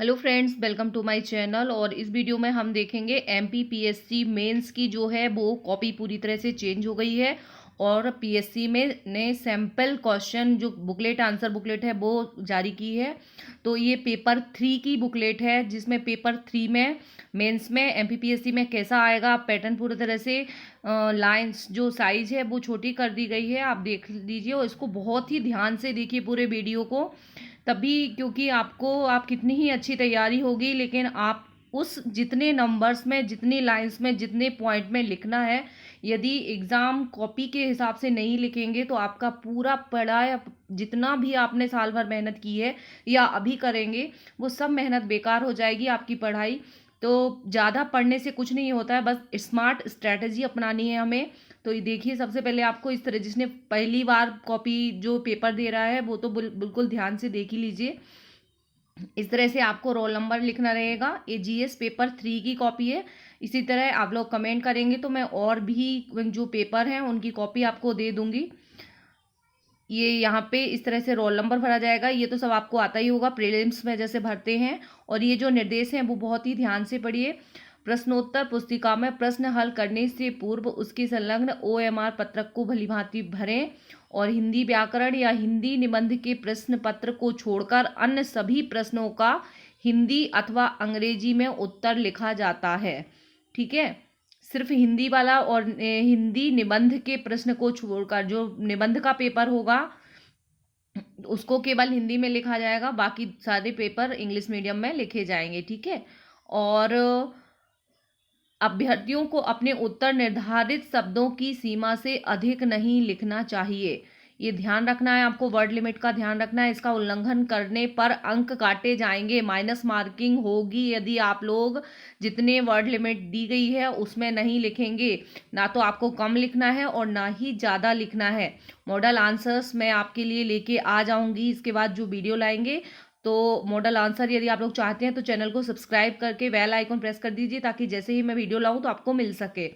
Hello friends, welcome to my channel. और इस video में हम देखेंगे एमपीपीएससी मेंस की जो है वो कॉपी पूरी तरह से चेंज हो गई है। और पीएससी में ने सैम्पल क्वेश्चन जो बुकलेट आंसर बुकलेट है वो जारी की है। तो ये पेपर 3 की बुकलेट है, जिसमें पेपर 3 में मेंस में एमपीपीएससी में कैसा आएगा पैटर्न पूरी तरह से लाइंस जो साइज है वो छोटी कर दी गई है। आप देख लीजिए और इसको बहुत ही ध्यान से देखिए पूरे वीडियो को, तभी, क्योंकि आप कितनी ही अच्छी तैयारी होगी लेकिन आप उस जितने नंबर्स में, जितनी लाइंस में, जितने पॉइंट में लिखना है, यदि एग्ज़ाम कॉपी के हिसाब से नहीं लिखेंगे तो आपका पूरा पढ़ा या जितना भी आपने साल भर मेहनत की है या अभी करेंगे वो सब मेहनत बेकार हो जाएगी आपकी पढ़ाई। तो ज़्यादा पढ़ने से कुछ नहीं होता है, बस स्मार्ट स्ट्रैटेजी अपनानी है हमें। तो ये देखिए, सबसे पहले आपको इस तरह, जिसने पहली बार कॉपी जो पेपर दे रहा है वो तो बिल्कुल ध्यान से देख ही लीजिए। इस तरह से आपको रोल नंबर लिखना रहेगा। ये जीएस पेपर 3 की कॉपी है। इसी तरह आप लोग कमेंट करेंगे तो मैं और भी जो पेपर हैं उनकी कॉपी आपको दे दूंगी। ये यहाँ पे इस तरह से रोल नंबर भरा जाएगा। ये तो सब आपको आता ही होगा, प्रीलिम्स में जैसे भरते हैं। और ये जो निर्देश हैं वो बहुत ही ध्यान से पढ़िए। प्रश्नोत्तर पुस्तिका में प्रश्न हल करने से पूर्व उसकी संलग्न ओएमआर पत्रक को भलीभांति भरें और हिंदी व्याकरण या हिंदी निबंध के प्रश्न पत्र को छोड़कर अन्य सभी प्रश्नों का हिंदी अथवा अंग्रेजी में उत्तर लिखा जाता है। ठीक है, सिर्फ हिंदी वाला और हिंदी निबंध के प्रश्न को छोड़कर जो निबंध का पेपर होगा उसको केवल हिंदी में लिखा जाएगा, बाकी सारे पेपर इंग्लिश मीडियम में लिखे जाएंगे। ठीक है, और अभ्यर्थियों को अपने उत्तर निर्धारित शब्दों की सीमा से अधिक नहीं लिखना चाहिए। ये ध्यान रखना है आपको, वर्ड लिमिट का ध्यान रखना है। इसका उल्लंघन करने पर अंक काटे जाएंगे, माइनस मार्किंग होगी यदि आप लोग जितने वर्ड लिमिट दी गई है उसमें नहीं लिखेंगे। ना तो आपको कम लिखना है और ना ही ज़्यादा लिखना है। मॉडल आंसर्स मैं आपके लिए लेके आ जाऊंगी इसके बाद जो वीडियो लाएंगे। तो मॉडल आंसर यदि आप लोग चाहते हैं तो चैनल को सब्सक्राइब करके बेल आइकन प्रेस कर दीजिए, ताकि जैसे ही मैं वीडियो लाऊं तो आपको मिल सके।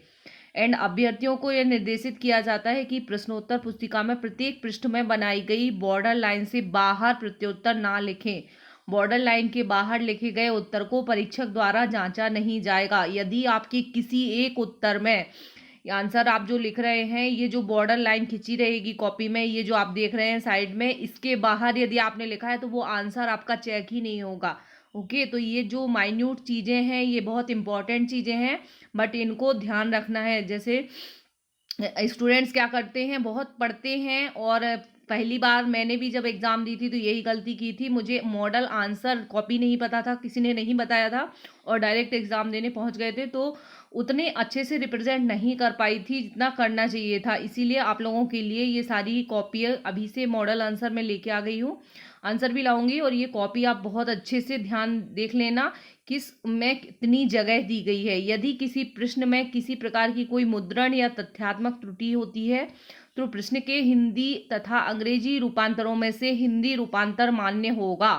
एंड अभ्यर्थियों को यह निर्देशित किया जाता है कि प्रश्नोत्तर पुस्तिका में प्रत्येक पृष्ठ में बनाई गई बॉर्डर लाइन से बाहर प्रत्युत्तर ना लिखें। बॉर्डर लाइन के बाहर लिखे गए उत्तर को परीक्षक द्वारा जांचा नहीं जाएगा। यदि आपके किसी एक उत्तर में आंसर आप जो लिख रहे हैं, ये जो बॉर्डर लाइन खिंची रहेगी कॉपी में, ये जो आप देख रहे हैं साइड में, इसके बाहर यदि आपने लिखा है तो वो आंसर आपका चेक ही नहीं होगा। ओके, तो ये जो माइन्यूट चीज़ें हैं ये बहुत इंपॉर्टेंट चीज़ें हैं, बट इनको ध्यान रखना है। जैसे स्टूडेंट्स क्या करते हैं, बहुत पढ़ते हैं। और पहली बार मैंने भी जब एग्ज़ाम दी थी तो यही गलती की थी, मुझे मॉडल आंसर कॉपी नहीं पता था, किसी ने नहीं बताया था और डायरेक्ट एग्ज़ाम देने पहुंच गए थे, तो उतने अच्छे से रिप्रेजेंट नहीं कर पाई थी जितना करना चाहिए था। इसीलिए आप लोगों के लिए ये सारी कॉपी अभी से मॉडल आंसर में लेके आ गई हूँ। आंसर भी लाऊंगी और ये कॉपी आप बहुत अच्छे से ध्यान देख लेना किस में कितनी जगह दी गई है। यदि किसी प्रश्न में किसी प्रकार की कोई मुद्रण या तथ्यात्मक त्रुटि होती है तो प्रश्न के हिंदी तथा अंग्रेजी रूपांतरों में से हिंदी रूपांतर मान्य होगा।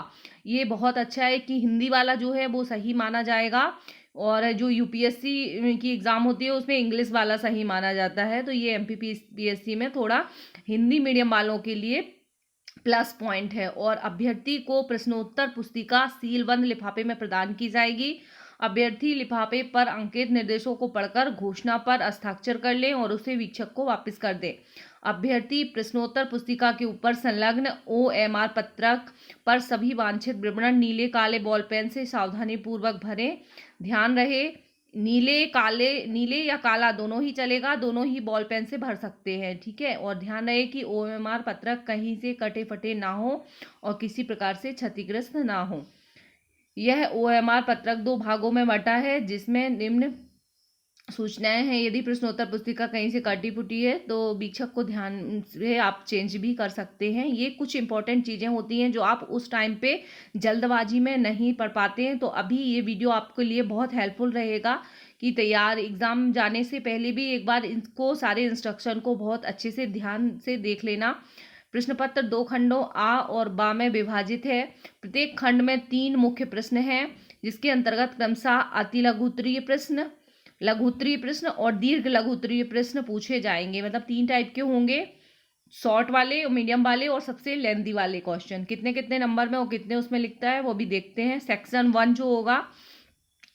ये बहुत अच्छा है कि हिंदी वाला जो है वो सही माना जाएगा, और जो यूपीएससी की एग्ज़ाम होती है उसमें इंग्लिश वाला सही माना जाता है। तो ये एमपीपीएससी में थोड़ा हिंदी मीडियम वालों के लिए प्लस पॉइंट है। और अभ्यर्थी को प्रश्नोत्तर पुस्तिका सीलबंद लिफाफे में प्रदान की जाएगी। अभ्यर्थी लिफाफे पर अंकित निर्देशों को पढ़कर घोषणा पर हस्ताक्षर कर लें और उसे वीक्षक को वापस कर दें। अभ्यर्थी प्रश्नोत्तर पुस्तिका के ऊपर संलग्न ओएमआर पत्रक पर सभी वांछित विवरण नीले काले बॉल पेन से सावधानी पूर्वक भरें। ध्यान रहे, नीले या काला दोनों ही चलेगा, दोनों ही बॉल पेन से भर सकते हैं। ठीक है, और ध्यान रहे कि ओएमआर पत्रक कहीं से कटे फटे ना हो और किसी प्रकार से क्षतिग्रस्त ना हो। यह ओएमआर पत्रक 2 भागों में बटा है, जिसमें निम्न सूचनाएं हैं। यदि प्रश्नोत्तर पुस्तिका कहीं से कटी फुटी है तो वीक्षक को ध्यान से आप चेंज भी कर सकते हैं। ये कुछ इंपॉर्टेंट चीज़ें होती हैं जो आप उस टाइम पे जल्दबाजी में नहीं पढ़ पाते हैं। तो अभी ये वीडियो आपके लिए बहुत हेल्पफुल रहेगा कि तैयार एग्ज़ाम जाने से पहले भी एक बार इनको सारे इंस्ट्रक्शन को बहुत अच्छे से ध्यान से देख लेना। प्रश्न पत्र 2 खंडों आ और बा में विभाजित है। प्रत्येक खंड में 3 मुख्य प्रश्न हैं, जिसके अंतर्गत क्रमशः अति लघुत्तरीय प्रश्न, लघुत्तरीय प्रश्न और दीर्घ लघुत्तरीय प्रश्न पूछे जाएंगे। मतलब 3 टाइप के होंगे। शॉर्ट वाले, मीडियम वाले और सबसे लेंथी वाले क्वेश्चन कितने कितने नंबर में और कितने उसमें लिखता है वो भी देखते हैं। सेक्शन 1 जो होगा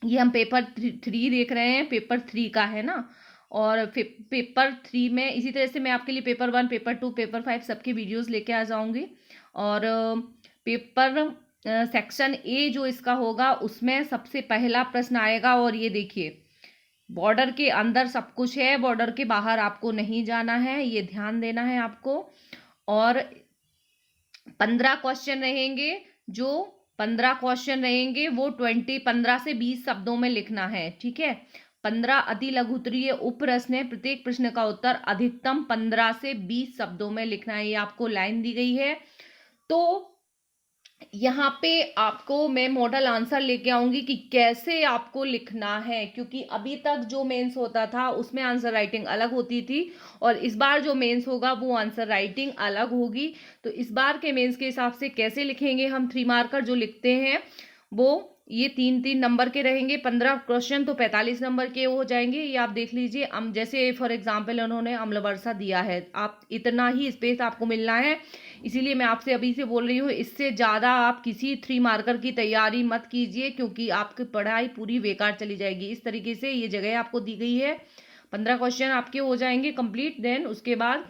ये हम पेपर 3 देख रहे हैं, पेपर 3 का है ना। और पेपर 3 में इसी तरह से मैं आपके लिए पेपर 1, पेपर 2, पेपर 5 सबके वीडियोस लेके आ जाऊंगी। और पेपर सेक्शन ए जो इसका होगा उसमें सबसे पहला प्रश्न आएगा। और ये देखिए, बॉर्डर के अंदर सब कुछ है, बॉर्डर के बाहर आपको नहीं जाना है, ये ध्यान देना है आपको। और 15 क्वेश्चन रहेंगे, जो 15 क्वेश्चन रहेंगे वो 15 से 20 शब्दों में लिखना है, ठीक है। 15 अति लघु उत्तरीय उप प्रश्न है, प्रत्येक प्रश्न का उत्तर अधिकतम 15 से 20 शब्दों में लिखना है, ये आपको लाइन दी गई है। तो यहाँ पे आपको मैं मॉडल आंसर लेके आऊंगी कि कैसे आपको लिखना है, क्योंकि अभी तक जो मेंस होता था उसमें आंसर राइटिंग अलग होती थी और इस बार जो मेंस होगा वो आंसर राइटिंग अलग होगी। तो इस बार के मेंस के हिसाब से कैसे लिखेंगे हम 3 मार्कर जो लिखते हैं वो ये 3-3 नंबर के रहेंगे। 15 क्वेश्चन तो 45 नंबर के हो जाएंगे। ये आप देख लीजिए, जैसे फॉर एग्जाम्पल उन्होंने अम्ल वर्षा दिया है, आप इतना ही स्पेस आपको मिलना है, इसीलिए मैं आपसे अभी से बोल रही हूँ। इससे ज़्यादा आप किसी 3 मार्कर की तैयारी मत कीजिए, क्योंकि आपकी पढ़ाई पूरी बेकार चली जाएगी। इस तरीके से ये जगह आपको दी गई है, 15 क्वेश्चन आपके हो जाएंगे कंप्लीट। देन उसके बाद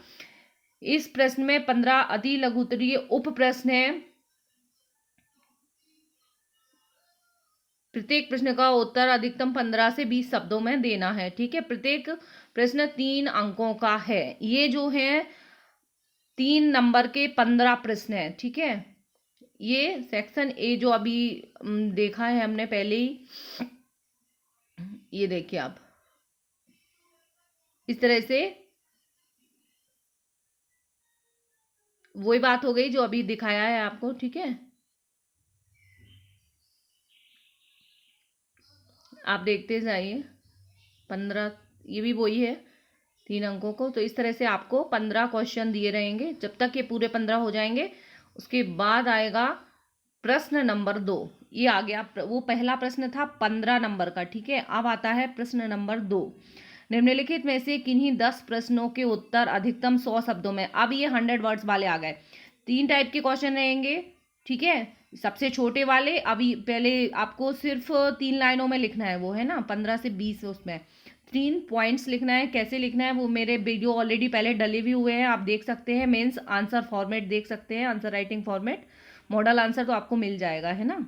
इस प्रश्न में 15 अति लघु उत्तरीय उप प्रश्न है, प्रत्येक प्रश्न का उत्तर अधिकतम 15 से 20 शब्दों में देना है, ठीक है। प्रत्येक प्रश्न 3 अंकों का है। ये जो है 3 नंबर के 15 प्रश्न है, ठीक है। ये सेक्शन ए जो अभी देखा है हमने पहले ही, ये देखिए आप इस तरह से वही बात हो गई जो अभी दिखाया है आपको, ठीक है। आप देखते जाइए 15, ये भी वही है 3 अंकों को। तो इस तरह से आपको 15 क्वेश्चन दिए रहेंगे जब तक ये पूरे 15 हो जाएंगे। उसके बाद आएगा प्रश्न नंबर 2, ये आ गया। वो पहला प्रश्न था 15 नंबर का, ठीक है। अब आता है प्रश्न नंबर 2, निम्नलिखित में से किन्हीं 10 प्रश्नों के उत्तर अधिकतम 100 शब्दों में। अब ये 100 वर्ड्स वाले आ गए। 3 टाइप के क्वेश्चन रहेंगे, ठीक है। सबसे छोटे वाले, अभी पहले आपको सिर्फ 3 लाइनों में लिखना है, वो है ना 15 से 20, उसमें 3 पॉइंट्स लिखना है। कैसे लिखना है वो मेरे वीडियो ऑलरेडी पहले डले भी हुए हैं, आप देख सकते हैं। मेंस आंसर फॉर्मेट देख सकते हैं, answer writing format, model answer तो आपको मिल जाएगा, है ना।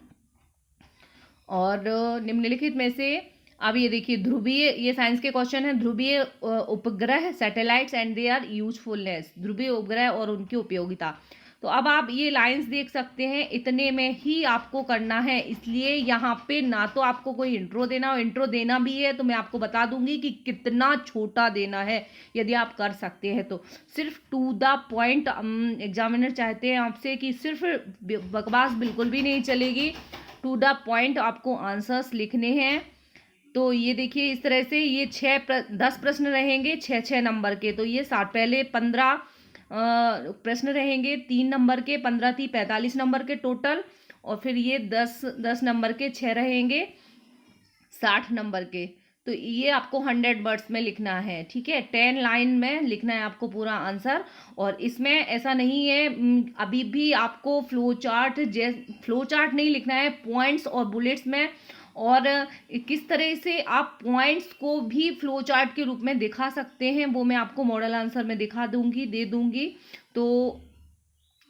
और निम्नलिखित में से अब ये देखिए, ध्रुवीय, ये साइंस के क्वेश्चन है। ध्रुवीय उपग्रह सैटेलाइट्स एंड देयर यूजफुलनेस, ध्रुवीय उपग्रह और उनकी उपयोगिता। तो अब आप ये लाइंस देख सकते हैं, इतने में ही आपको करना है। इसलिए यहाँ पे ना तो आपको कोई इंट्रो देना हो, इंट्रो देना भी है तो मैं आपको बता दूंगी कि कितना छोटा देना है, यदि आप कर सकते हैं तो। सिर्फ टू द पॉइंट एग्जामिनर चाहते हैं आपसे कि सिर्फ बकवास बिल्कुल भी नहीं चलेगी, टू द पॉइंट आपको आंसर्स लिखने हैं। तो ये देखिए इस तरह से ये 10 प्रश्न रहेंगे 6-6 नंबर के। तो ये 60, पहले 15 प्रश्न रहेंगे 3 नंबर के, 15 थी 45 नंबर के टोटल। और फिर ये 10 नंबर के 6 रहेंगे 60 नंबर के। तो ये आपको 100 वर्ड्स में लिखना है, ठीक है। 10 लाइन में लिखना है आपको पूरा आंसर। और इसमें ऐसा नहीं है, अभी भी आपको फ्लो चार्ट नहीं लिखना है, पॉइंट्स और बुलेट्स में। और किस तरह से आप पॉइंट्स को भी फ्लो चार्ट के रूप में दिखा सकते हैं वो मैं आपको मॉडल आंसर में दे दूंगी। तो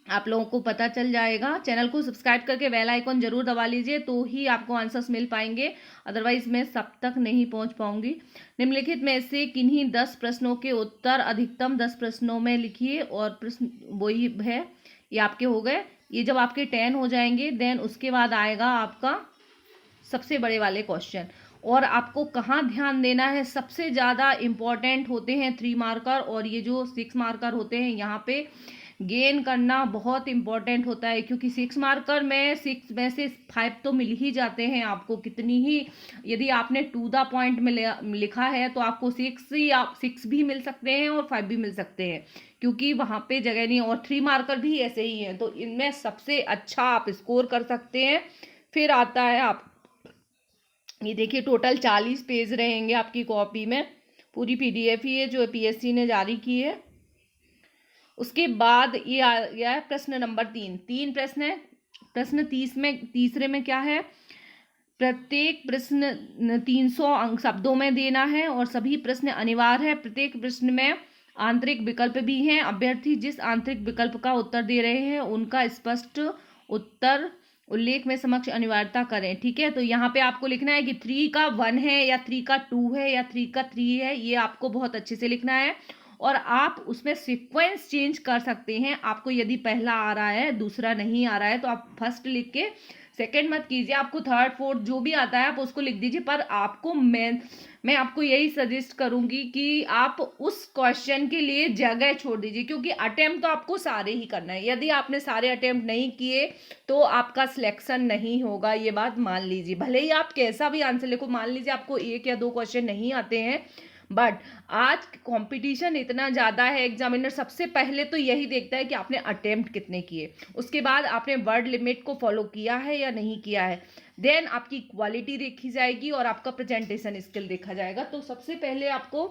आप लोगों को पता चल जाएगा। चैनल को सब्सक्राइब करके बेल आइकॉन जरूर दबा लीजिए, तो ही आपको आंसर्स मिल पाएंगे, अदरवाइज मैं सब तक नहीं पहुंच पाऊंगी। निम्नलिखित में से किन्हीं 10 प्रश्नों के उत्तर अधिकतम 10 प्रश्नों में लिखिए। और प्रश्न वही है, ये आपके हो गए। ये जब आपके 10 हो जाएंगे देन उसके बाद आएगा आपका सबसे बड़े वाले क्वेश्चन। और आपको कहाँ ध्यान देना है, सबसे ज़्यादा इम्पॉर्टेंट होते हैं 3 मार्कर, और ये जो 6 मार्कर होते हैं यहाँ पे गेन करना बहुत इंपॉर्टेंट होता है। क्योंकि 6 मार्कर में 6 में से 5 तो मिल ही जाते हैं आपको, कितनी ही, यदि आपने टू द पॉइंट में लिखा है तो आपको 6 भी मिल सकते हैं और 5 भी मिल सकते हैं, क्योंकि वहाँ पे जगह नहीं। और 3 मार्कर भी ऐसे ही हैं, तो इनमें सबसे अच्छा आप स्कोर कर सकते हैं। फिर आता है आप, ये देखिए टोटल 40 पेज रहेंगे आपकी कॉपी में, पूरी PDF ही है जो PSC ने जारी की है। उसके बाद ये आ गया है प्रश्न नंबर 3 प्रश्न है। प्रश्न तीसरे में क्या है, प्रत्येक प्रश्न 300 अंक शब्दों में देना है और सभी प्रश्न अनिवार्य है। प्रत्येक प्रश्न में आंतरिक विकल्प भी हैं। अभ्यर्थी जिस आंतरिक विकल्प का उत्तर दे रहे हैं उनका स्पष्ट उत्तर उल्लेख में समक्ष अनिवार्यता करें। ठीक है, तो यहाँ पे आपको लिखना है कि 3 का 1 है या 3 का 2 है या 3 का 3 है, ये आपको बहुत अच्छे से लिखना है। और आप उसमें सीक्वेंस चेंज कर सकते हैं। आपको यदि पहला आ रहा है दूसरा नहीं आ रहा है तो आप फर्स्ट लिख के सेकंड मत कीजिए। आपको थर्ड फोर्थ जो भी आता है आप उसको लिख दीजिए। पर आपको मैं आपको यही सजेस्ट करूंगी कि आप उस क्वेश्चन के लिए जगह छोड़ दीजिए, क्योंकि अटेम्प्ट तो आपको सारे ही करना है। यदि आपने सारे अटेम्प्ट नहीं किए तो आपका सिलेक्शन नहीं होगा, ये बात मान लीजिए। भले ही आप कैसा भी आंसर लिखो, मान लीजिए आपको 1 या 2 क्वेश्चन नहीं आते हैं, बट आज कंपटीशन इतना ज़्यादा है, एग्जामिनर सबसे पहले तो यही देखता है कि आपने अटेम्प्ट कितने किए, उसके बाद आपने वर्ड लिमिट को फॉलो किया है या नहीं किया है, देन आपकी क्वालिटी देखी जाएगी और आपका प्रेजेंटेशन स्किल देखा जाएगा। तो सबसे पहले आपको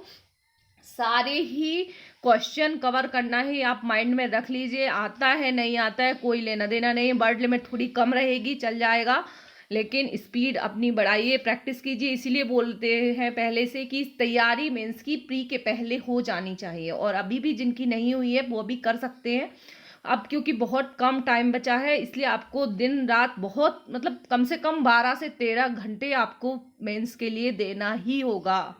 सारे ही क्वेश्चन कवर करना है, आप माइंड में रख लीजिए। आता है नहीं आता है कोई लेना देना नहीं, वर्ड लिमिट थोड़ी कम रहेगी चल जाएगा, लेकिन स्पीड अपनी बढ़ाइए, प्रैक्टिस कीजिए। इसीलिए बोलते हैं पहले से कि तैयारी मेंस की प्री के पहले हो जानी चाहिए, और अभी भी जिनकी नहीं हुई है वो अभी कर सकते हैं। अब क्योंकि बहुत कम टाइम बचा है इसलिए आपको दिन रात बहुत मतलब कम से कम 12 से 13 घंटे आपको मेंस के लिए देना ही होगा।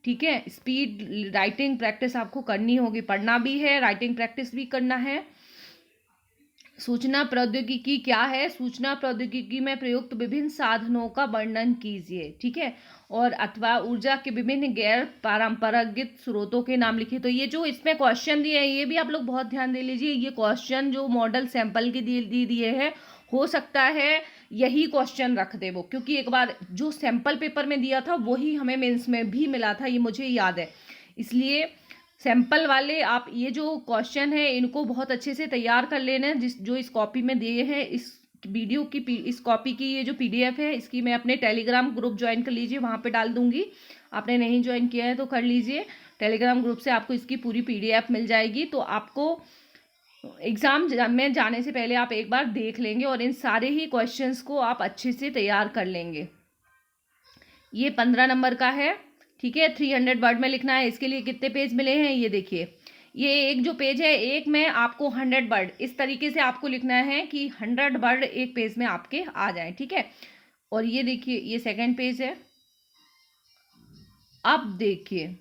ठीक है, स्पीड राइटिंग प्रैक्टिस आपको करनी होगी, पढ़ना भी है, राइटिंग प्रैक्टिस भी करना है। सूचना प्रौद्योगिकी क्या है, सूचना प्रौद्योगिकी में प्रयुक्त विभिन्न साधनों का वर्णन कीजिए। ठीक है, और अथवा ऊर्जा के विभिन्न गैर पारंपरिक स्रोतों के नाम लिखिए। तो ये जो इसमें क्वेश्चन दिए हैं ये भी आप लोग बहुत ध्यान दे लीजिए। ये क्वेश्चन जो मॉडल सैंपल के दिए हैं, हो सकता है यही क्वेश्चन रख दे वो, क्योंकि एक बार जो सैंपल पेपर में दिया था वही हमें मेंस में भी मिला था, ये मुझे याद है। इसलिए सैंपल वाले आप ये जो क्वेश्चन है इनको बहुत अच्छे से तैयार कर लेना है। जो इस कॉपी में दिए हैं, इस वीडियो की इस कॉपी की ये जो PDF है इसकी मैं अपने टेलीग्राम ग्रुप ज्वाइन कर लीजिए, वहाँ पे डाल दूंगी। आपने नहीं ज्वाइन किया है तो कर लीजिए, टेलीग्राम ग्रुप से आपको इसकी पूरी PDF मिल जाएगी। तो आपको एग्जाम में जाने से पहले आप एक बार देख लेंगे और इन सारे ही क्वेश्चंस को आप अच्छे से तैयार कर लेंगे। ये 15 नंबर का है। ठीक है, 300 वर्ड में लिखना है। इसके लिए कितने पेज मिले हैं ये देखिए, ये एक जो पेज है एक में आपको 100 वर्ड इस तरीके से आपको लिखना है कि 100 वर्ड एक पेज में आपके आ जाए। ठीक है, और ये देखिए ये सेकंड पेज है। अब देखिए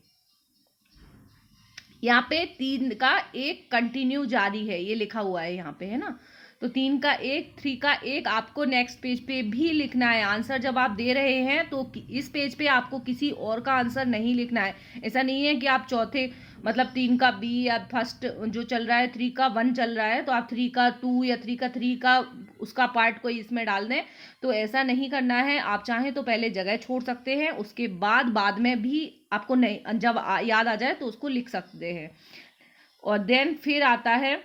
यहाँ पे 3 का 1 कंटिन्यू जारी है, ये लिखा हुआ है यहाँ पे, है ना। तो 3 का 1 3 का 1 आपको नेक्स्ट पेज पे भी लिखना है। आंसर जब आप दे रहे हैं तो इस पेज पे आपको किसी और का आंसर नहीं लिखना है। ऐसा नहीं है कि आप चौथे मतलब 3 का B या फर्स्ट जो चल रहा है 3 का 1 चल रहा है तो आप 3 का 2 या 3 का उसका पार्ट कोई इसमें डाल दें, तो ऐसा नहीं करना है। आप चाहें तो पहले जगह छोड़ सकते हैं, उसके बाद में भी आपको नहीं जब याद आ जाए तो उसको लिख सकते हैं। और देन फिर आता है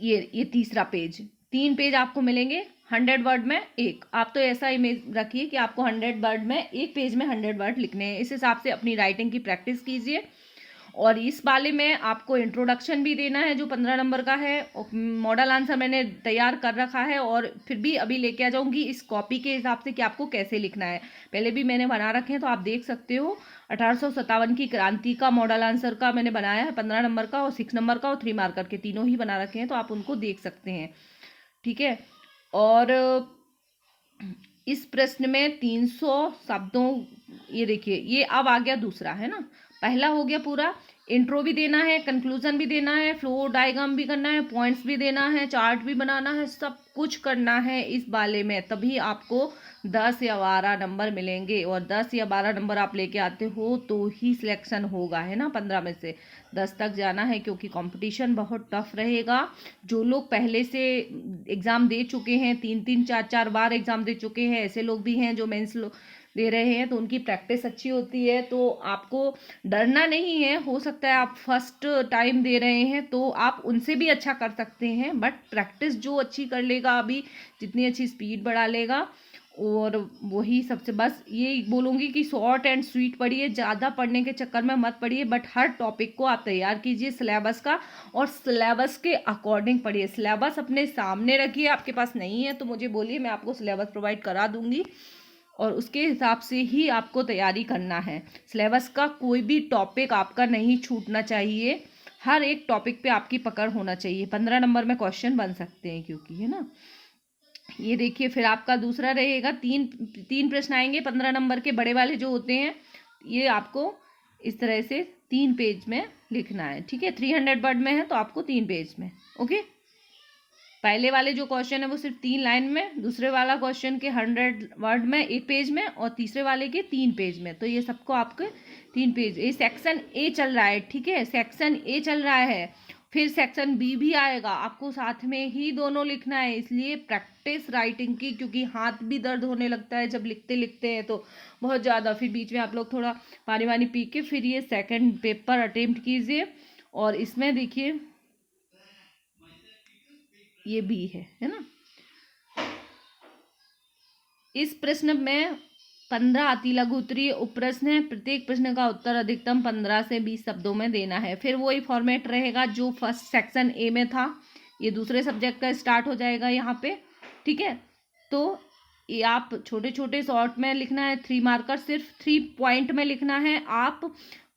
ये तीसरा पेज। 3 पेज आपको मिलेंगे 100 वर्ड में एक। आप तो ऐसा इमेज रखिए कि आपको 100 वर्ड में एक पेज में 100 वर्ड लिखने हैं। इस हिसाब से अपनी राइटिंग की प्रैक्टिस कीजिए। और इस वाले में आपको इंट्रोडक्शन भी देना है जो 15 नंबर का है। मॉडल आंसर मैंने तैयार कर रखा है और फिर भी अभी लेके आ जाऊंगी इस कॉपी के हिसाब से कि आपको कैसे लिखना है। पहले भी मैंने बना रखे हैं तो आप देख सकते हो। 1857 की क्रांति का मॉडल आंसर का मैंने बनाया है 15 नंबर का, और 6 नंबर का और 3 मार्कर के, तीनों ही बना रखे हैं तो आप उनको देख सकते हैं। ठीक है, और इस प्रश्न में 300 शब्दों, ये देखिए ये अब आ गया दूसरा, है ना। पहला हो गया पूरा, इंट्रो भी देना है, कंक्लूजन भी देना है, फ्लो डायग्राम भी करना है, पॉइंट्स भी देना है, चार्ट भी बनाना है, सब कुछ करना है इस वाले में। तभी आपको 10 या 12 नंबर मिलेंगे, और 10 या 12 नंबर आप लेके आते हो तो ही सिलेक्शन होगा, है ना। 15 में से 10 तक जाना है क्योंकि कंपटीशन बहुत टफ रहेगा। जो लोग पहले से एग्ज़ाम दे चुके हैं, 3-3 4-4 बार एग्ज़ाम दे चुके हैं, ऐसे लोग भी हैं जो मेंस दे रहे हैं, तो उनकी प्रैक्टिस अच्छी होती है। तो आपको डरना नहीं है। हो सकता है आप फर्स्ट टाइम दे रहे हैं तो आप उनसे भी अच्छा कर सकते हैं, बट प्रैक्टिस जो अच्छी कर लेगा, अभी जितनी अच्छी स्पीड बढ़ा लेगा और वही सबसे बस ये बोलूँगी कि शॉर्ट एंड स्वीट पढ़िए, ज़्यादा पढ़ने के चक्कर में मत पढ़िए, बट हर टॉपिक को आप तैयार कीजिए सिलेबस का, और सिलेबस के अकॉर्डिंग पढ़िए। सिलेबस अपने सामने रखिए, आपके पास नहीं है तो मुझे बोलिए, मैं आपको सिलेबस प्रोवाइड करा दूँगी, और उसके हिसाब से ही आपको तैयारी करना है। सिलेबस का कोई भी टॉपिक आपका नहीं छूटना चाहिए, हर एक टॉपिक पे आपकी पकड़ होना चाहिए। 15 नंबर में क्वेश्चन बन सकते हैं क्योंकि, है ना। ये देखिए, फिर आपका दूसरा रहेगा, तीन तीन प्रश्न आएंगे 15 नंबर के, बड़े वाले जो होते हैं। ये आपको इस तरह से 3 पेज में लिखना है, ठीक है। 300 वर्ड में है तो आपको 3 पेज में, ओके। पहले वाले जो क्वेश्चन है वो सिर्फ 3 लाइन में, दूसरे वाला क्वेश्चन के 100 वर्ड में 1 पेज में, और तीसरे वाले के 3 पेज में। तो ये सबको आपके 3 पेज। ये सेक्शन ए चल रहा है, ठीक है, सेक्शन ए चल रहा है। फिर सेक्शन बी भी आएगा, आपको साथ में ही दोनों लिखना है, इसलिए प्रैक्टिस राइटिंग की, क्योंकि हाथ भी दर्द होने लगता है जब लिखते लिखते हैं तो बहुत ज़्यादा। फिर बीच में आप लोग थोड़ा पानी वानी पी के फिर ये सेकंड पेपर अटेम्प्ट कीजिए। और इसमें देखिए ये बी है ना। इस प्रश्न में 15 अति लघु उत्तरीय उपप्रश्न है, प्रत्येक प्रश्न का उत्तर अधिकतम 15 से 20 शब्दों में देना है। फिर वही फॉर्मेट रहेगा जो फर्स्ट सेक्शन ए में था, ये दूसरे सब्जेक्ट का स्टार्ट हो जाएगा यहाँ पे, ठीक है। तो ये आप छोटे छोटे शॉर्ट में लिखना है, 3 मार्कर, सिर्फ 3 पॉइंट में लिखना है। आप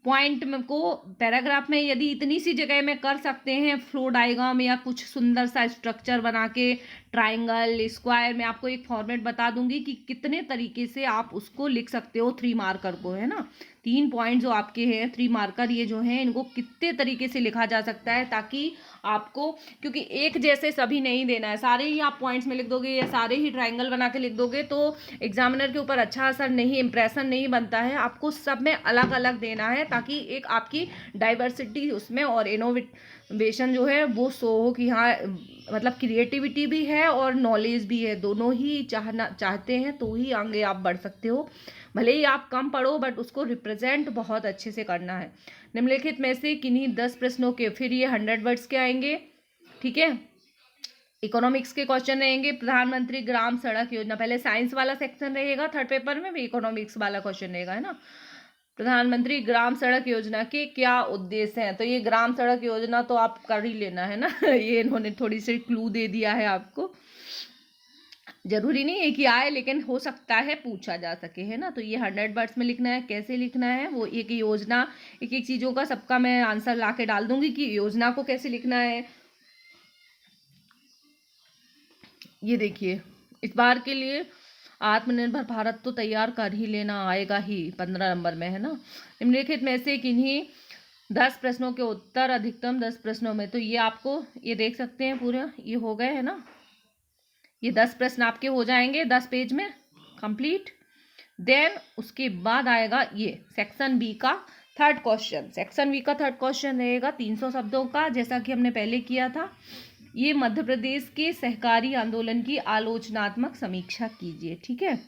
पॉइंट में को पैराग्राफ में यदि इतनी सी जगह में कर सकते हैं, फ्लो डायग्राम या कुछ सुंदर सा स्ट्रक्चर बना के, ट्राइंगल, स्क्वायर, मैं आपको एक फॉर्मेट बता दूंगी कि कितने तरीके से आप उसको लिख सकते हो 3 मार्कर को, है ना। 3 पॉइंट जो आपके हैं 3 मार्कर, ये जो हैं इनको कितने तरीके से लिखा जा सकता है, ताकि आपको, क्योंकि एक जैसे सभी नहीं देना है, सारे ही आप पॉइंट्स में लिख दोगे या सारे ही ट्राइंगल बना के लिख दोगे तो एग्जामिनर के ऊपर अच्छा असर नहीं, इंप्रेशन नहीं बनता है। आपको सब में अलग अलग देना है, ताकि एक आपकी डाइवर्सिटी उसमें और इनोवेशन जो है वो शो हो कि हाँ, मतलब क्रिएटिविटी भी है और नॉलेज भी है, दोनों ही चाहते हैं तो ही आगे आप बढ़ सकते हो। भले ही आप कम पढ़ो, बट उसको रिप्रेजेंट बहुत अच्छे से करना है। निम्नलिखित में से किन्हीं 10 प्रश्नों के, फिर ये 100 वर्ड्स के आएंगे, ठीक है। इकोनॉमिक्स के क्वेश्चन रहेंगे, प्रधानमंत्री ग्राम सड़क योजना, पहले साइंस वाला सेक्शन रहेगा, थर्ड पेपर में भी इकोनॉमिक्स वाला क्वेश्चन रहेगा, है ना। प्रधानमंत्री ग्राम सड़क योजना के क्या उद्देश्य हैं, तो ये ग्राम सड़क योजना तो आप कर ही लेना है ना ये इन्होंने थोड़ी सी क्लू दे दिया है आपको, जरूरी नहीं है कि आए, लेकिन हो सकता है पूछा जा सके, है ना। तो ये 100 वर्ड्स में लिखना है। कैसे लिखना है, वो एक योजना, एक एक चीज़ों का सबका मैं आंसर ला के डाल दूंगी कि योजना को कैसे लिखना है। ये देखिए, इस बार के लिए आत्मनिर्भर भारत तो तैयार कर ही लेना, आएगा ही 15 नंबर में, है ना। निम्नलिखित में से किन्हीं 10 प्रश्नों के उत्तर अधिकतम 10 प्रश्नों में, तो ये आपको ये देख सकते हैं पूरा ये हो गए, है ना। ये 10 प्रश्न आपके हो जाएंगे 10 पेज में कंप्लीट। देन उसके बाद आएगा ये सेक्शन बी का थर्ड क्वेश्चन। सेक्शन बी का थर्ड क्वेश्चन रहेगा 300 शब्दों का, जैसा कि हमने पहले किया था। ये मध्य प्रदेश के सहकारी आंदोलन की आलोचनात्मक समीक्षा कीजिए, ठीक है।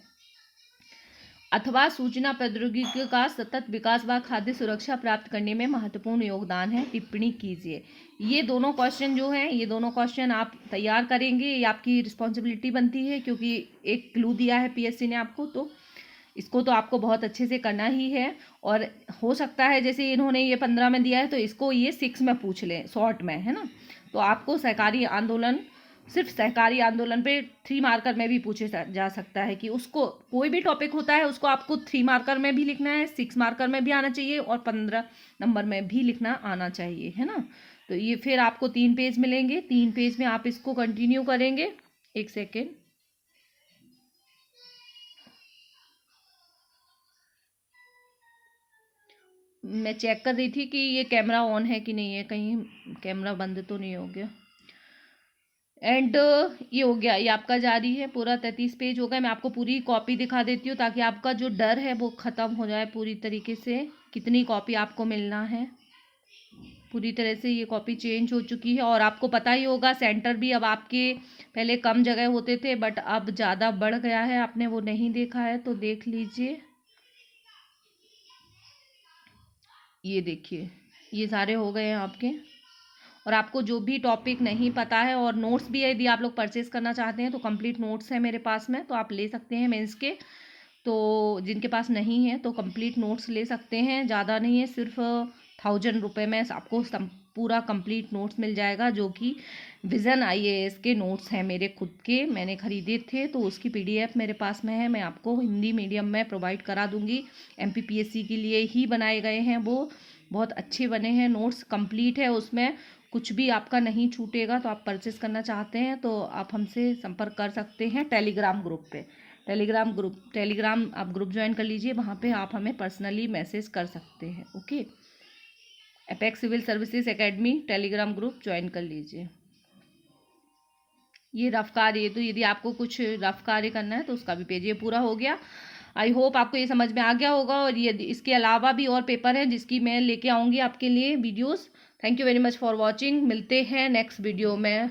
अथवा सूचना प्रौद्योगिकी का सतत विकास व खाद्य सुरक्षा प्राप्त करने में महत्वपूर्ण योगदान है, टिप्पणी कीजिए। ये दोनों क्वेश्चन जो हैं, ये दोनों क्वेश्चन आप तैयार करेंगे, ये आपकी रिस्पॉन्सिबिलिटी बनती है, क्योंकि एक क्लू दिया है पीएससी ने आपको, तो इसको तो आपको बहुत अच्छे से करना ही है। और हो सकता है जैसे इन्होंने ये 15 में दिया है तो इसको ये 6 में पूछ लें, शॉर्ट में, है ना। तो आपको सहकारी आंदोलन, सिर्फ सहकारी आंदोलन पे 3 मार्कर में भी पूछे जा सकता है, कि उसको कोई भी टॉपिक होता है उसको आपको 3 मार्कर में भी लिखना है, 6 मार्कर में भी आना चाहिए और 15 नंबर में भी लिखना आना चाहिए, है ना। तो ये फिर आपको 3 पेज मिलेंगे, 3 पेज में आप इसको कंटिन्यू करेंगे। एक सेकेंड, मैं चेक कर रही थी कि ये कैमरा ऑन है कि नहीं है, कहीं कैमरा बंद तो नहीं हो गया। एंड ये हो गया, ये आपका जारी है, पूरा 33 पेज हो गया। मैं आपको पूरी कॉपी दिखा देती हूँ ताकि आपका जो डर है वो ख़त्म हो जाए पूरी तरीके से। कितनी कॉपी आपको मिलना है, पूरी तरह से ये कॉपी चेंज हो चुकी है। और आपको पता ही होगा सेंटर भी अब आपके, पहले कम जगह होते थे बट अब ज़्यादा बढ़ गया है, आपने वो नहीं देखा है तो देख लीजिए। ये देखिए, ये सारे हो गए हैं आपके। और आपको जो भी टॉपिक नहीं पता है, और नोट्स भी यदि आप लोग परचेज़ करना चाहते हैं तो कंप्लीट नोट्स है मेरे पास में, तो आप ले सकते हैं मेंस के। तो जिनके पास नहीं है तो कंप्लीट नोट्स ले सकते हैं, ज़्यादा नहीं है, सिर्फ 1000 रुपये में आपको पूरा कंप्लीट नोट्स मिल जाएगा, जो कि विज़न IAS के नोट्स हैं मेरे खुद के, मैंने ख़रीदे थे, तो उसकी PDF मेरे पास में है, मैं आपको हिंदी मीडियम में प्रोवाइड करा दूँगी। MPPSC के लिए ही बनाए गए हैं, वो बहुत अच्छे बने हैं, नोट्स कंप्लीट है, उसमें कुछ भी आपका नहीं छूटेगा। तो आप परचेज़ करना चाहते हैं तो आप हमसे संपर्क कर सकते हैं टेलीग्राम ग्रुप पे। टेलीग्राम आप ग्रुप ज्वाइन कर लीजिए, वहाँ पे आप हमें पर्सनली मैसेज कर सकते हैं। Okay, apex civil services academy telegram group join कर लीजिए। ये रफ कार्य, तो यदि आपको कुछ रफ कार्य करना है तो उसका भी पेज ये पूरा हो गया। आई होप आपको ये समझ में आ गया होगा, और ये इसके अलावा भी और पेपर हैं जिसकी मैं लेके आऊँगी आपके लिए videos. Thank you very much for watching. मिलते हैं नेक्स्ट वीडियो में।